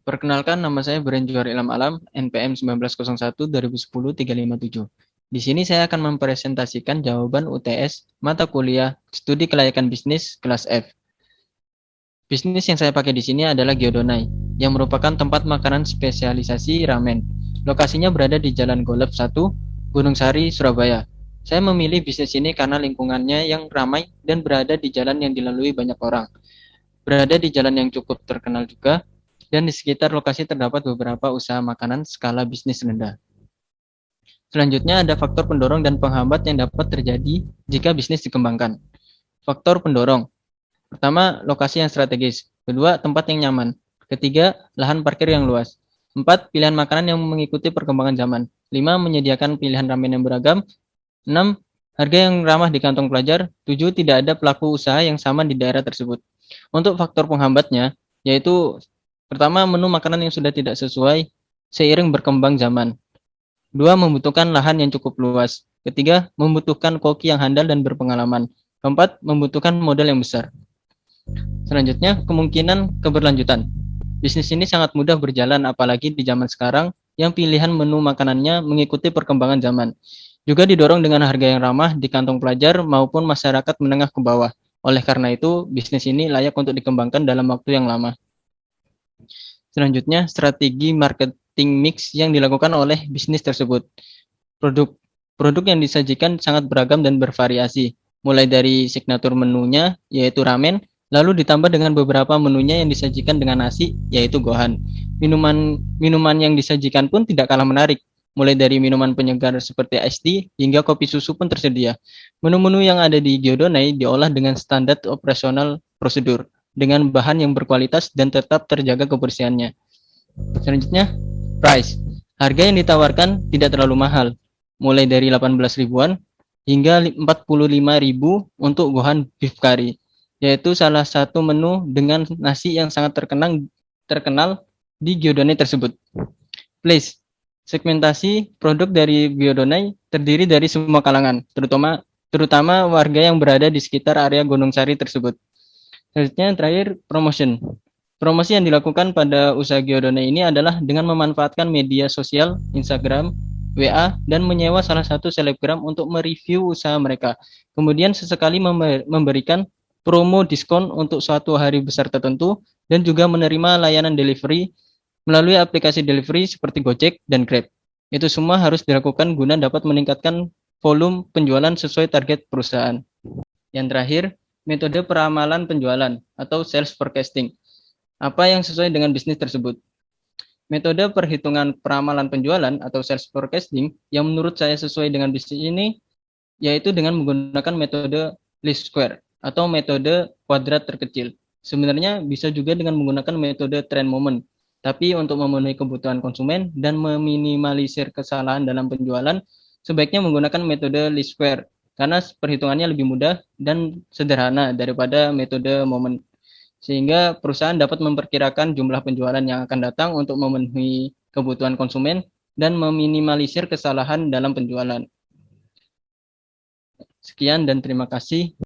Perkenalkan, nama saya Brian Johar Ilham Alam, NPM 1901 2010 357. Di sini saya akan mempresentasikan jawaban UTS mata kuliah Studi Kelayakan Bisnis kelas F. Bisnis yang saya pakai di sini adalah Gyodonai, yang merupakan tempat makanan spesialisasi ramen. Lokasinya berada di Jalan Golf 1, Gunung Sari, Surabaya. Saya memilih bisnis ini karena lingkungannya yang ramai dan berada di jalan yang dilalui banyak orang. Berada di jalan yang cukup terkenal juga, dan di sekitar lokasi terdapat beberapa usaha makanan skala bisnis rendah. Selanjutnya ada faktor pendorong dan penghambat yang dapat terjadi jika bisnis dikembangkan. Faktor pendorong. Pertama, lokasi yang strategis. Kedua, tempat yang nyaman. Ketiga, lahan parkir yang luas. Empat, pilihan makanan yang mengikuti perkembangan zaman. Lima, menyediakan pilihan ramen yang beragam. Enam, harga yang ramah di kantong pelajar. Tujuh, tidak ada pelaku usaha yang sama di daerah tersebut. Untuk faktor penghambatnya, yaitu pertama, menu makanan yang sudah tidak sesuai seiring berkembang zaman. Dua, membutuhkan lahan yang cukup luas. Ketiga, membutuhkan koki yang handal dan berpengalaman. Keempat, membutuhkan modal yang besar. Selanjutnya, kemungkinan keberlanjutan. Bisnis ini sangat mudah berjalan apalagi di zaman sekarang yang pilihan menu makanannya mengikuti perkembangan zaman. Juga didorong dengan harga yang ramah di kantong pelajar maupun masyarakat menengah ke bawah. Oleh karena itu, bisnis ini layak untuk dikembangkan dalam waktu yang lama. Selanjutnya, strategi marketing mix yang dilakukan oleh bisnis tersebut. Produk produk yang disajikan sangat beragam dan bervariasi, mulai dari signatur menunya yaitu ramen, lalu ditambah dengan beberapa menunya yang disajikan dengan nasi yaitu gohan. Minuman yang disajikan pun tidak kalah menarik, mulai dari minuman penyegar seperti iced tea hingga kopi susu pun tersedia. Menu-menu yang ada di Gyodonai diolah dengan standar operasional prosedur dengan bahan yang berkualitas dan tetap terjaga kebersihannya. Selanjutnya, price. Harga yang ditawarkan tidak terlalu mahal, mulai dari 18 ribuan hingga 45 ribu untuk gohan beef curry, yaitu salah satu menu dengan nasi yang sangat terkenal di Gyodonai tersebut. Place. Segmentasi produk dari Gyodonai terdiri dari semua kalangan, terutama warga yang berada di sekitar area Gunung Sari tersebut. Selanjutnya terakhir, promotion. Promosi yang dilakukan pada usaha Gyodonai ini adalah dengan memanfaatkan media sosial, Instagram, WA, dan menyewa salah satu selebgram untuk mereview usaha mereka. Kemudian sesekali memberikan promo diskon untuk suatu hari besar tertentu dan juga menerima layanan delivery melalui aplikasi delivery seperti Gojek dan Grab. Itu semua harus dilakukan guna dapat meningkatkan volume penjualan sesuai target perusahaan. Yang terakhir, metode peramalan penjualan atau sales forecasting. Apa yang sesuai dengan bisnis tersebut? Metode perhitungan peramalan penjualan atau sales forecasting yang menurut saya sesuai dengan bisnis ini yaitu dengan menggunakan metode least square atau metode kuadrat terkecil. Sebenarnya bisa juga dengan menggunakan metode trend moment, tapi untuk memenuhi kebutuhan konsumen dan meminimalisir kesalahan dalam penjualan, sebaiknya menggunakan metode least square karena perhitungannya lebih mudah dan sederhana daripada metode moment, sehingga perusahaan dapat memperkirakan jumlah penjualan yang akan datang untuk memenuhi kebutuhan konsumen dan meminimalisir kesalahan dalam penjualan. Sekian dan terima kasih.